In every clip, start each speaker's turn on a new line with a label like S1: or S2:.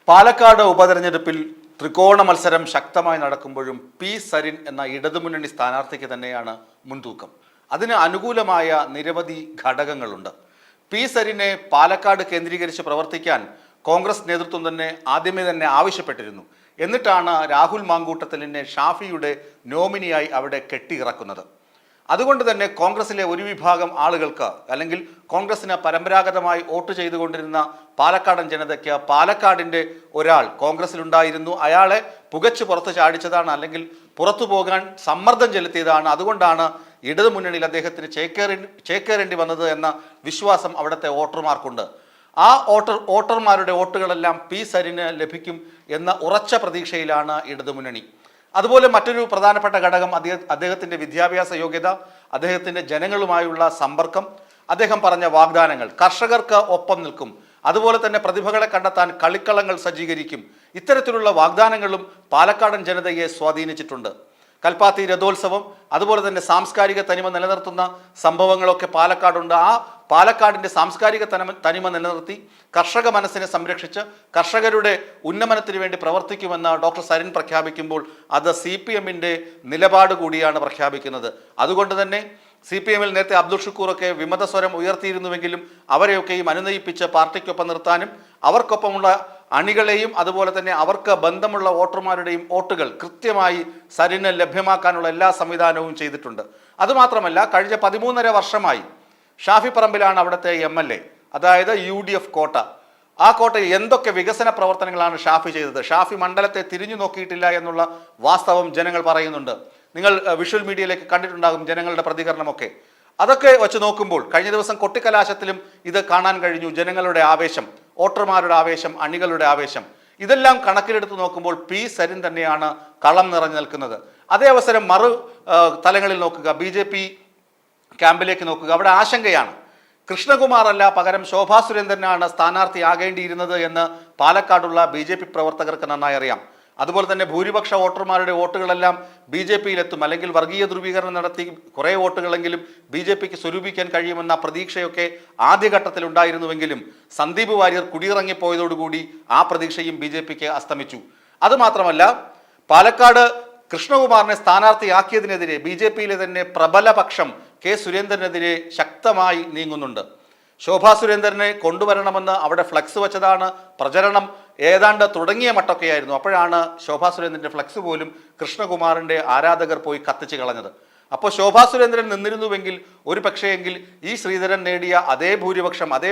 S1: പാലക്കാട് ഉപതെരഞ്ഞെടുപ്പിൽ ത്രികോണ മത്സരം ശക്തമായി നടക്കുമ്പോഴും പി സരിൻ എന്ന ഇടതുമുന്നണി സ്ഥാനാർത്ഥിക്ക് തന്നെയാണ് മുൻതൂക്കം. അതിന് അനുകൂലമായ നിരവധി ഘടകങ്ങളുണ്ട്. പി സരിനെ പാലക്കാട് കേന്ദ്രീകരിച്ച് പ്രവർത്തിക്കാൻ കോൺഗ്രസ് നേതൃത്വം ആദ്യമേ തന്നെ ആവശ്യപ്പെട്ടിരുന്നു. എന്നിട്ടാണ് രാഹുൽ മാങ്കൂട്ടത്തിലിനെ ഷാഫിയുടെ നോമിനിയായി അവിടെ കെട്ടിയിറക്കുന്നത്. അതുകൊണ്ട് തന്നെ കോൺഗ്രസിലെ ഒരു വിഭാഗം ആളുകൾക്ക്, അല്ലെങ്കിൽ കോൺഗ്രസിന് പരമ്പരാഗതമായി വോട്ട് ചെയ്തുകൊണ്ടിരുന്ന പാലക്കാടൻ ജനതയ്ക്ക് പാലക്കാടിൻ്റെ ഒരാൾ കോൺഗ്രസിലുണ്ടായിരുന്നു, അയാളെ പുകച്ചു പുറത്ത് ചാടിച്ചതാണ്, അല്ലെങ്കിൽ പുറത്തു പോകാൻ സമ്മർദ്ദം ചെലുത്തിയതാണ്, അതുകൊണ്ടാണ് ഇടതു മുന്നണിയിൽ അദ്ദേഹത്തിന് ചേക്കേറേണ്ടി വന്നത് എന്ന വിശ്വാസം അവിടുത്തെ വോട്ടർമാർക്കുണ്ട്. ആ വോട്ടർമാരുടെ വോട്ടുകളെല്ലാം പി സരിന് ലഭിക്കും എന്ന ഉറച്ച പ്രതീക്ഷയിലാണ് ഇടതുമുന്നണി. അതുപോലെ മറ്റൊരു പ്രധാനപ്പെട്ട ഘടകം അദ്ദേഹത്തിൻ്റെ വിദ്യാഭ്യാസ യോഗ്യത, അദ്ദേഹത്തിൻ്റെ ജനങ്ങളുമായുള്ള സമ്പർക്കം, അദ്ദേഹം പറഞ്ഞ വാഗ്ദാനങ്ങൾ, കർഷകർക്ക് ഒപ്പം നിൽക്കും, അതുപോലെ തന്നെ പ്രതിഭകളെ കണ്ടെത്താൻ കളിക്കളങ്ങൾ സജ്ജീകരിക്കും. ഇത്തരത്തിലുള്ള വാഗ്ദാനങ്ങളും പാലക്കാടൻ ജനതയെ സ്വാധീനിച്ചിട്ടുണ്ട്. കൽപ്പാത്തി രഥോത്സവം, അതുപോലെ തന്നെ സാംസ്കാരിക തനിമ നിലനിർത്തുന്ന സംഭവങ്ങളൊക്കെ പാലക്കാടുണ്ട്. ആ പാലക്കാടിൻ്റെ സാംസ്കാരിക തനിമ നിലനിർത്തി കർഷക മനസ്സിനെ സംരക്ഷിച്ച് കർഷകരുടെ ഉന്നമനത്തിന് വേണ്ടി പ്രവർത്തിക്കുമെന്ന് ഡോക്ടർ സരിൻ പ്രഖ്യാപിക്കുമ്പോൾ അത് CPM-ൻ്റെ നിലപാട് കൂടിയാണ് പ്രഖ്യാപിക്കുന്നത്. അതുകൊണ്ട് തന്നെ CPM-ൽ നേരത്തെ അബ്ദുൾ ഷുക്കൂറൊക്കെ വിമതസ്വരം ഉയർത്തിയിരുന്നുവെങ്കിലും അവരെയൊക്കെയും അനുനയിപ്പിച്ച് പാർട്ടിക്കൊപ്പം നിർത്താനും അവർക്കൊപ്പമുള്ള അണികളെയും അതുപോലെ തന്നെ അവർക്ക് ബന്ധമുള്ള വോട്ടർമാരുടെയും വോട്ടുകൾ കൃത്യമായി സരിന് ലഭ്യമാക്കാനുള്ള എല്ലാ സംവിധാനവും ചെയ്തിട്ടുണ്ട്. അതുമാത്രമല്ല, കഴിഞ്ഞ 13.5 വർഷമായി ഷാഫി പറമ്പിലാണ് അവിടുത്തെ MLA, അതായത് UDF കോട്ട. ആ കോട്ടയിൽ എന്തൊക്കെ വികസന പ്രവർത്തനങ്ങളാണ് ഷാഫി ചെയ്തത്? ഷാഫി മണ്ഡലത്തെ തിരിഞ്ഞു നോക്കിയിട്ടില്ല എന്നുള്ള വാസ്തവം ജനങ്ങൾ പറയുന്നുണ്ട്. നിങ്ങൾ വിഷ്വൽ മീഡിയയിലേക്ക് കണ്ടിട്ടുണ്ടാകും ജനങ്ങളുടെ പ്രതികരണമൊക്കെ. അതൊക്കെ വെച്ച് നോക്കുമ്പോൾ കഴിഞ്ഞ ദിവസം കൊട്ടിക്കലാശത്തിലും ഇത് കാണാൻ കഴിഞ്ഞു. ജനങ്ങളുടെ ആവേശം, വോട്ടർമാരുടെ ആവേശം, അണികളുടെ ആവേശം, ഇതെല്ലാം കണക്കിലെടുത്ത് നോക്കുമ്പോൾ പി സരിൻ തന്നെയാണ് കളം നിറഞ്ഞു നിൽക്കുന്നത്. അതേ അവസരം തലങ്ങളിൽ നോക്കുക, BJP ക്യാമ്പിലേക്ക് നോക്കുക. അവിടെ ആശങ്കയാണ്. കൃഷ്ണകുമാർ അല്ല, പകരം ശോഭാ സുരേന്ദ്രനാണ് സ്ഥാനാർത്ഥിയാകേണ്ടിയിരുന്നത് എന്ന് പാലക്കാടുള്ള BJP പ്രവർത്തകർക്ക് നന്നായി അറിയാം. അതുപോലെ തന്നെ ഭൂരിപക്ഷ വോട്ടർമാരുടെ വോട്ടുകളെല്ലാം BJP-യിലെത്തും, അല്ലെങ്കിൽ വർഗീയ ധ്രുവീകരണം നടത്തി കുറേ വോട്ടുകളെങ്കിലും BJP-ക്ക് സ്വരൂപിക്കാൻ കഴിയുമെന്ന പ്രതീക്ഷയൊക്കെ ആദ്യഘട്ടത്തിൽ ഉണ്ടായിരുന്നുവെങ്കിലും സന്ദീപ് വാര്യർ കുടിയിറങ്ങിപ്പോയതോടുകൂടി ആ പ്രതീക്ഷയും BJP-ക്ക് അസ്തമിച്ചു. അതുമാത്രമല്ല, പാലക്കാട് കൃഷ്ണകുമാറിനെ സ്ഥാനാർത്ഥിയാക്കിയതിനെതിരെ BJP-യിലെ തന്നെ പ്രബല പക്ഷം കെ സുരേന്ദ്രനെതിരെ ശക്തമായി നീങ്ങുന്നുണ്ട്. ശോഭാ സുരേന്ദ്രനെ കൊണ്ടുവരണമെന്ന് അവിടെ ഫ്ലക്സ് വെച്ചതാണ്. പ്രചരണം ഏതാണ്ട് തുടങ്ങിയ മട്ടൊക്കെയായിരുന്നു. അപ്പോഴാണ് ശോഭാ സുരേന്ദ്രൻ്റെ ഫ്ലക്സ് പോലും കൃഷ്ണകുമാറിൻ്റെ ആരാധകർ പോയി കത്തിച്ച് കളഞ്ഞത്. അപ്പോൾ ശോഭാ സുരേന്ദ്രൻ നിന്നിരുന്നുവെങ്കിൽ ഒരു പക്ഷേയെങ്കിൽ ഈ ശ്രീധരൻ നേടിയ അതേ ഭൂരിപക്ഷം, അതേ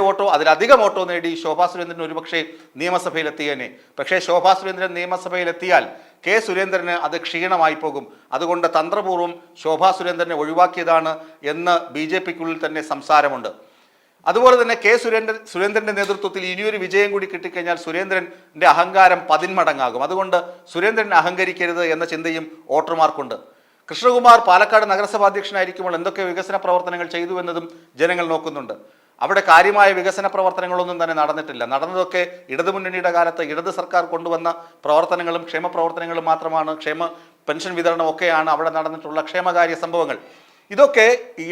S1: വോട്ടോ അതിലധികം വോട്ടോ നേടി ശോഭാ സുരേന്ദ്രൻ ഒരുപക്ഷെ നിയമസഭയിലെത്തിയേനെ. പക്ഷേ ശോഭാ സുരേന്ദ്രൻ നിയമസഭയിലെത്തിയാൽ കെ സുരേന്ദ്രന് അത് ക്ഷീണമായി പോകും. അതുകൊണ്ട് തന്ത്രപൂർവ്വം ശോഭാ സുരേന്ദ്രനെ ഒഴിവാക്കിയതാണ് എന്ന് BJP-ക്കുള്ളിൽ തന്നെ സംസാരമുണ്ട്. അതുപോലെ തന്നെ കെ സുരേന്ദ്രൻ്റെ നേതൃത്വത്തിൽ ഇനിയൊരു വിജയം കൂടി കിട്ടിക്കഴിഞ്ഞാൽ സുരേന്ദ്രൻ്റെ അഹങ്കാരം 10 മടങ്ങാകും. അതുകൊണ്ട് സുരേന്ദ്രൻ അഹങ്കരിക്കരുത് എന്ന ചിന്തയും വോട്ടർമാർക്കുണ്ട്. കൃഷ്ണകുമാർ പാലക്കാട് നഗരസഭാ അധ്യക്ഷനായിരിക്കുമ്പോൾ എന്തൊക്കെ വികസന പ്രവർത്തനങ്ങൾ ചെയ്തു എന്നതും ജനങ്ങൾ നോക്കുന്നുണ്ട്. അവിടെ കാര്യമായ വികസന പ്രവർത്തനങ്ങളൊന്നും തന്നെ നടന്നിട്ടില്ല. നടന്നതൊക്കെ ഇടതുമുന്നണിയുടെ കാലത്ത് ഇടത് സർക്കാർ കൊണ്ടുവന്ന പ്രവർത്തനങ്ങളും ക്ഷേമ പ്രവർത്തനങ്ങളും മാത്രമാണ്. ക്ഷേമ പെൻഷൻ വിതരണം ഒക്കെയാണ് അവിടെ നടന്നിട്ടുള്ള ക്ഷേമകാര്യ സംഭവങ്ങൾ. ഇതൊക്കെ ഈ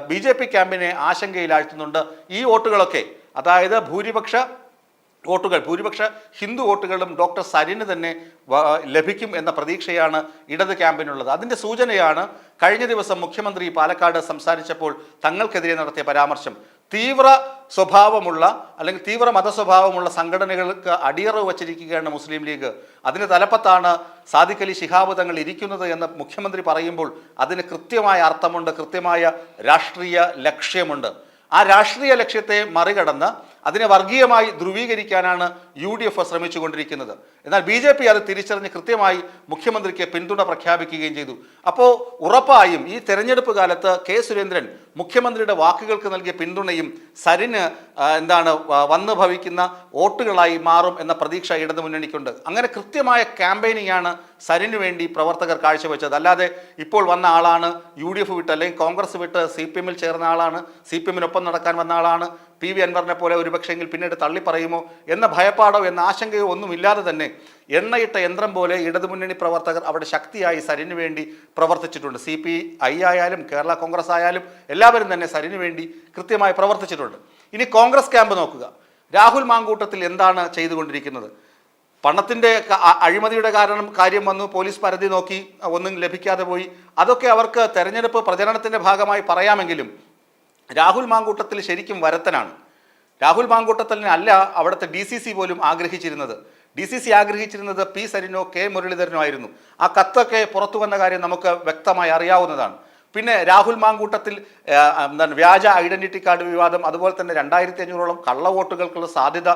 S1: BJP ക്യാമ്പിനെ ആശങ്കയിലാഴ്ത്തുന്നുണ്ട്. ഈ വോട്ടുകളൊക്കെ, അതായത് ഭൂരിപക്ഷ ഹിന്ദു വോട്ടുകളും ഡോക്ടർ സരിന് തന്നെ ലഭിക്കും എന്ന പ്രതീക്ഷയാണ് ഇടത് ക്യാമ്പിനുള്ളത്. അതിൻ്റെ സൂചനയാണ് കഴിഞ്ഞ ദിവസം മുഖ്യമന്ത്രി പാലക്കാട് സംസാരിച്ചപ്പോൾ തങ്ങൾക്കെതിരെ നടത്തിയ പരാമർശം. തീവ്ര സ്വഭാവമുള്ള അല്ലെങ്കിൽ തീവ്ര മതസ്വഭാവമുള്ള സംഘടനകൾക്ക് അടിയറവ് വച്ചിരിക്കുകയാണ് മുസ്ലിം ലീഗ്. അതിന് തലപ്പത്താണ് സാദിഖ് അലി ശിഹാബ് തങ്ങൾ ഇരിക്കുന്നത് എന്ന് മുഖ്യമന്ത്രി പറയുമ്പോൾ അതിന് കൃത്യമായ അർത്ഥമുണ്ട്, കൃത്യമായ രാഷ്ട്രീയ ലക്ഷ്യമുണ്ട്. ആ രാഷ്ട്രീയ ലക്ഷ്യത്തെ മറികടന്ന് അതിനെ വർഗീയമായി ധ്രുവീകരിക്കാനാണ് UDF ശ്രമിച്ചുകൊണ്ടിരിക്കുന്നത്. എന്നാൽ BJP അത് തിരിച്ചറിഞ്ഞ് കൃത്യമായി മുഖ്യമന്ത്രിക്ക് പിന്തുണ പ്രഖ്യാപിക്കുകയും ചെയ്തു. അപ്പോൾ ഉറപ്പായും ഈ തെരഞ്ഞെടുപ്പ് കാലത്ത് കെ സുരേന്ദ്രൻ മുഖ്യമന്ത്രിയുടെ വാക്കുകൾക്ക് നൽകിയ പിന്തുണയും സരിന് വന്നു ഭവിക്കുന്ന വോട്ടുകളായി മാറും എന്ന പ്രതീക്ഷ ഇടതുമുന്നണിക്കുണ്ട്. അങ്ങനെ കൃത്യമായ ക്യാമ്പയിനിങ് ആണ് സരിന് വേണ്ടി പ്രവർത്തകർ കാഴ്ചവെച്ചത്. അല്ലാതെ ഇപ്പോൾ വന്ന ആളാണ്, UDF വിട്ട് അല്ലെങ്കിൽ കോൺഗ്രസ് വിട്ട് CPM-ൽ ചേർന്ന ആളാണ്, CPM-നൊപ്പം നടക്കാൻ വന്ന ആളാണ്, PV അൻവറിനെ പോലെ ഒരുപക്ഷെങ്കിൽ പിന്നീട് തള്ളിപ്പറയുമോ എന്ന ഭയപ്പാടോ എന്ന ആശങ്കയോ ഒന്നുമില്ലാതെ തന്നെ എണ്ണയിട്ട യന്ത്രം പോലെ ഇടതുമുന്നണി പ്രവർത്തകർ അവിടെ ശക്തിയായി സരിന് വേണ്ടി പ്രവർത്തിച്ചിട്ടുണ്ട്. CPI ആയാലും കേരള കോൺഗ്രസ് ആയാലും എല്ലാവരും തന്നെ സരിന് വേണ്ടി കൃത്യമായി പ്രവർത്തിച്ചിട്ടുണ്ട്. ഇനി കോൺഗ്രസ് ക്യാമ്പ് നോക്കുക. രാഹുൽ മാങ്കൂട്ടത്തിൽ എന്താണ് ചെയ്തുകൊണ്ടിരിക്കുന്നത്? പണത്തിൻ്റെ അഴിമതിയുടെ കാര്യം വന്നു, പോലീസ് പരതി നോക്കി, ഒന്നും ലഭിക്കാതെ പോയി. അതൊക്കെ അവർക്ക് തെരഞ്ഞെടുപ്പ് പ്രചരണത്തിൻ്റെ ഭാഗമായി പറയാമെങ്കിലും രാഹുൽ മാങ്കൂട്ടത്തിൽ ശരിക്കും വരത്തനാണ്. രാഹുൽ മാങ്കൂട്ടത്തിനെ അല്ല അവിടുത്തെ DCC പോലും ആഗ്രഹിച്ചിരുന്നത്. DCC ആഗ്രഹിച്ചിരുന്നത് പി സരിനോ കെ മുരളീധരനോ ആയിരുന്നു. ആ കത്തൊക്കെ പുറത്തു വന്ന കാര്യം നമുക്ക് വ്യക്തമായി അറിയാവുന്നതാണ്. പിന്നെ രാഹുൽ മാങ്കൂട്ടത്തിൽ വ്യാജ ഐഡന്റിറ്റി കാർഡ് വിവാദം, അതുപോലെ തന്നെ 2500ഓളം കള്ളവോട്ടുകൾക്കുള്ള സാധ്യത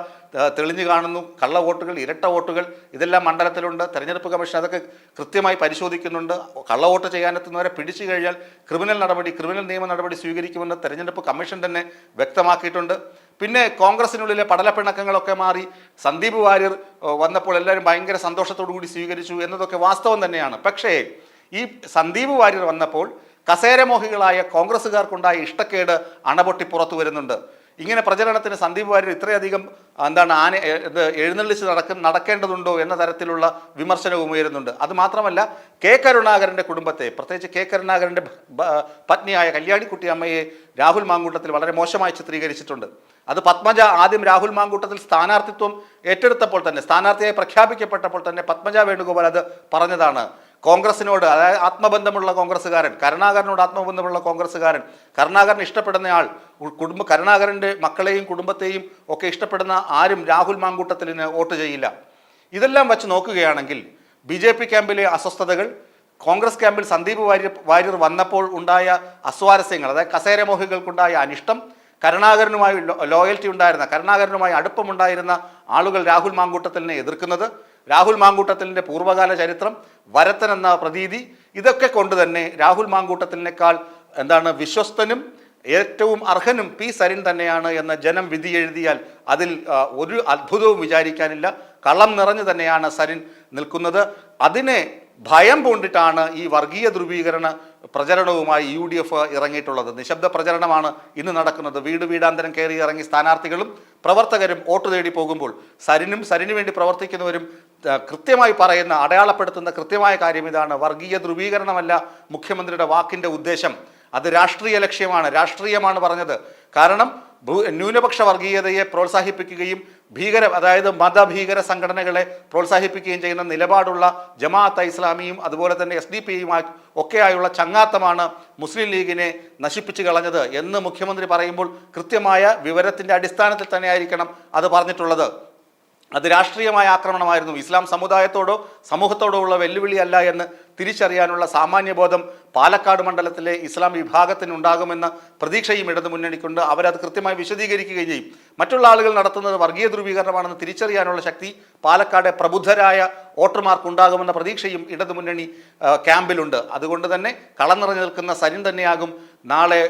S1: തെളിഞ്ഞു കാണുന്നു. കള്ളവോട്ടുകൾ, ഇരട്ട വോട്ടുകൾ, ഇതെല്ലാം മണ്ഡലത്തിലുണ്ട്. തെരഞ്ഞെടുപ്പ് കമ്മീഷൻ അതൊക്കെ കൃത്യമായി പരിശോധിക്കുന്നുണ്ട്. കള്ളവോട്ട് ചെയ്യാനെത്തുന്നവരെ പിടിച്ചു കഴിഞ്ഞാൽ ക്രിമിനൽ നിയമ നടപടി സ്വീകരിക്കുമെന്ന് തെരഞ്ഞെടുപ്പ് കമ്മീഷൻ തന്നെ വ്യക്തമാക്കിയിട്ടുണ്ട്. പിന്നെ കോൺഗ്രസിനുള്ളിലെ പടലപ്പിണക്കങ്ങളൊക്കെ മാറി സന്ദീപ് വാര്യർ വന്നപ്പോൾ എല്ലാവരും ഭയങ്കര സന്തോഷത്തോടു കൂടി സ്വീകരിച്ചു എന്നതൊക്കെ വാസ്തവം തന്നെയാണ്. പക്ഷേ ഈ സന്ദീപ് വാര്യർ വന്നപ്പോൾ കസേരമോഹികളായ കോൺഗ്രസ്സുകാർക്കുണ്ടായ ഇഷ്ടക്കേട് അണപൊട്ടി പുറത്തു വരുന്നുണ്ട്. ഇങ്ങനെ പ്രചരണത്തിന് സന്ദീപ് വാര്യർ ഇത്രയധികം എഴുന്നള്ളിച്ച് നടക്കേണ്ടതുണ്ടോ എന്ന തരത്തിലുള്ള വിമർശനവും ഉയരുന്നുണ്ട്. അതുമാത്രമല്ല, കെ കരുണാകരൻ്റെ കുടുംബത്തെ, പ്രത്യേകിച്ച് കെ കരുണാകരൻ്റെ പത്നിയായ കല്യാണിക്കുട്ടി അമ്മയെ രാഹുൽ മാങ്കൂട്ടത്തിൽ വളരെ മോശമായി ചിത്രീകരിച്ചിട്ടുണ്ട്. അത് പത്മജ ആദ്യം രാഹുൽ മാങ്കൂട്ടത്തിൽ സ്ഥാനാർത്ഥിത്വം ഏറ്റെടുത്തപ്പോൾ തന്നെ, സ്ഥാനാർത്ഥിയായി പ്രഖ്യാപിക്കപ്പെട്ടപ്പോൾ തന്നെ പത്മജ വേണുഗോപാൽ അത് പറഞ്ഞതാണ്. കോൺഗ്രസിനോട്, അതായത് ആത്മബന്ധമുള്ള കോൺഗ്രസ്സുകാരൻ, കരുണാകരനോട് ആത്മബന്ധമുള്ള കോൺഗ്രസ്സുകാരൻ, കരുണാകരൻ ഇഷ്ടപ്പെടുന്നയാൾ, കരുണാകരൻ്റെ മക്കളെയും കുടുംബത്തെയും ഒക്കെ ഇഷ്ടപ്പെടുന്ന ആരും രാഹുൽ മാങ്കൂട്ടത്തിലിന് വോട്ട് ചെയ്യില്ല. ഇതെല്ലാം വച്ച് നോക്കുകയാണെങ്കിൽ BJP ക്യാമ്പിലെ അസ്വസ്ഥതകൾ, കോൺഗ്രസ് ക്യാമ്പിൽ സന്ദീപ് വാര്യർ വന്നപ്പോൾ ഉണ്ടായ അസ്വാരസ്യങ്ങൾ, അതായത് കസേരമോഹികൾക്കുണ്ടായ അനിഷ്ടം, കരുണാകരനുമായി ലോയൽറ്റി ഉണ്ടായിരുന്ന, കരുണാകരനുമായി അടുപ്പമുണ്ടായിരുന്ന ആളുകൾ രാഹുൽ മാങ്കൂട്ടത്തിലിനെ എതിർക്കുന്നത്, രാഹുൽ മാങ്കൂട്ടത്തിലിൻ്റെ പൂർവ്വകാല ചരിത്രം, വരത്തൻ എന്ന പ്രതീതി, ഇതൊക്കെ കൊണ്ട് തന്നെ രാഹുൽ മാങ്കൂട്ടത്തിലിനേക്കാൾ വിശ്വസ്തനും ഏറ്റവും അർഹനും പി സരിൻ തന്നെയാണ് എന്ന് ജനം വിധി എഴുതിയാൽ അതിൽ ഒരു അത്ഭുതവും വിചാരിക്കാനില്ല. കള്ളം നിറഞ്ഞു തന്നെയാണ് സരിൻ നിൽക്കുന്നത്. അതിനെ ഭയം പൂണ്ടിട്ടാണ് ഈ വർഗീയ ധ്രുവീകരണ പ്രചരണവുമായി UDF ഇറങ്ങിയിട്ടുള്ളത്. നിശബ്ദ പ്രചരണമാണ് ഇന്ന് നടക്കുന്നത്. വീടാന്തരം കയറി ഇറങ്ങി സ്ഥാനാർത്ഥികളും പ്രവർത്തകരും വോട്ട് തേടി പോകുമ്പോൾ സരിനു വേണ്ടി പ്രവർത്തിക്കുന്നവരും കൃത്യമായി പറയുന്ന, അടയാളപ്പെടുത്തുന്ന കൃത്യമായ കാര്യം ഇതാണ്: വർഗീയ ധ്രുവീകരണമല്ല മുഖ്യമന്ത്രിയുടെ വാക്കിൻ്റെ ഉദ്ദേശം, അത് രാഷ്ട്രീയ ലക്ഷ്യമാണ്, രാഷ്ട്രീയമാണ് പറഞ്ഞത്. കാരണം ന്യൂനപക്ഷ വർഗീയതയെ പ്രോത്സാഹിപ്പിക്കുകയും അതായത് മതഭീകര സംഘടനകളെ പ്രോത്സാഹിപ്പിക്കുകയും ചെയ്യുന്ന നിലപാടുള്ള ജമാഅത്തെ ഇസ്ലാമിയും അതുപോലെ തന്നെ SDP ഒക്കെയായുള്ള ചങ്ങാത്തമാണ് മുസ്ലിം ലീഗിനെ നശിപ്പിച്ചു കളഞ്ഞത് എന്ന് മുഖ്യമന്ത്രി പറയുമ്പോൾ കൃത്യമായ വിവരത്തിൻ്റെ അടിസ്ഥാനത്തിൽ തന്നെയായിരിക്കണം അത് പറഞ്ഞിട്ടുള്ളത്. അത് രാഷ്ട്രീയമായ ആക്രമണമായിരുന്നു. ഇസ്ലാം സമുദായത്തോടോ സമൂഹത്തോടോ ഉള്ള വെല്ലുവിളിയല്ല എന്ന് തിരിച്ചറിയാനുള്ള സാമാന്യബോധം പാലക്കാട് മണ്ഡലത്തിലെ ഇസ്ലാം വിഭാഗത്തിനുണ്ടാകുമെന്ന പ്രതീക്ഷയും ഇടതു മുന്നണിക്കുണ്ട്. അവരത് കൃത്യമായി വിശദീകരിക്കുകയും ചെയ്യും. മറ്റുള്ള ആളുകൾ നടത്തുന്നത് വർഗീയ ധ്രുവീകരണമാണെന്ന് തിരിച്ചറിയാനുള്ള ശക്തി പാലക്കാട് പ്രബുദ്ധരായ വോട്ടർമാർക്കുണ്ടാകുമെന്ന പ്രതീക്ഷയും ഇടതു മുന്നണി ക്യാമ്പിലുണ്ട്. അതുകൊണ്ട് തന്നെ കളം നിറഞ്ഞു നിൽക്കുന്ന സരിൻ തന്നെയാകും നാളെ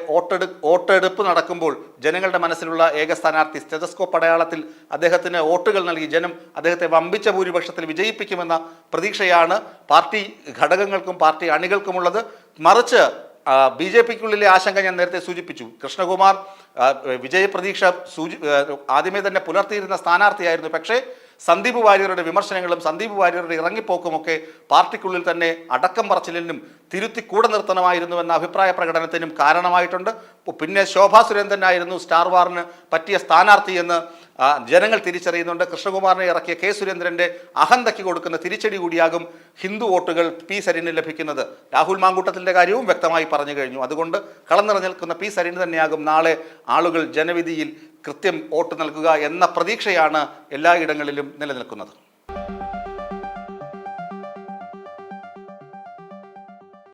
S1: വോട്ടെടുപ്പ് നടക്കുമ്പോൾ ജനങ്ങളുടെ മനസ്സിലുള്ള ഏക സ്ഥാനാർത്ഥി. സ്റ്റെതസ്കോപ്പ് അടയാളത്തിൽ അദ്ദേഹത്തിന് വോട്ടുകൾ നൽകി ജനം അദ്ദേഹത്തെ വമ്പിച്ച ഭൂരിപക്ഷത്തിൽ വിജയിപ്പിക്കുമെന്ന പ്രതീക്ഷയാണ് പാർട്ടി ഘടകങ്ങൾക്കും പാർട്ടി അണികൾക്കുമുള്ളത്. മറിച്ച് BJPക്കുള്ളിലെ ആശങ്ക ഞാൻ നേരത്തെ സൂചിപ്പിച്ചു. കൃഷ്ണകുമാർ വിജയപ്രതീക്ഷ ആദ്യമേ തന്നെ പുലർത്തിയിരുന്ന സ്ഥാനാർത്ഥിയായിരുന്നു. പക്ഷേ സന്ദീപ് വാര്യരുടെ വിമർശനങ്ങളും സന്ദീപ് വാര്യരുടെ ഇറങ്ങിപ്പോക്കുമൊക്കെ പാർട്ടിക്കുള്ളിൽ തന്നെ അടക്കം പറച്ചിലിനും തിരുത്തി കൂടെ നിർത്തണമായിരുന്നുവെന്ന അഭിപ്രായ പ്രകടനത്തിനും കാരണമായിട്ടുണ്ട്. പിന്നെ ശോഭാ സുരേന്ദ്രനായിരുന്നു സ്റ്റാർ വാറിന് പറ്റിയ സ്ഥാനാർത്ഥി എന്ന് ജനങ്ങൾ തിരിച്ചറിയുന്നുണ്ട്. കൃഷ്ണകുമാറിനെ ഇറക്കിയ കെ സുരേന്ദ്രൻ്റെ അഹന്തയ്ക്ക് കൊടുക്കുന്ന തിരിച്ചടി കൂടിയാകും ഹിന്ദു വോട്ടുകൾ പി സരിന് ലഭിക്കുന്നത്. രാഹുൽ മാങ്കൂട്ടത്തിൻ്റെ കാര്യവും വ്യക്തമായി പറഞ്ഞു കഴിഞ്ഞു. അതുകൊണ്ട് കളം നിറഞ്ഞു നിൽക്കുന്ന പി സരിന് തന്നെയാകും നാളെ ആളുകൾ ജനവിധിയിൽ കൃത്യം വോട്ട് നൽകുക എന്ന പ്രതീക്ഷയാണ് എല്ലായിടങ്ങളിലും നിലനിൽക്കുന്നത്.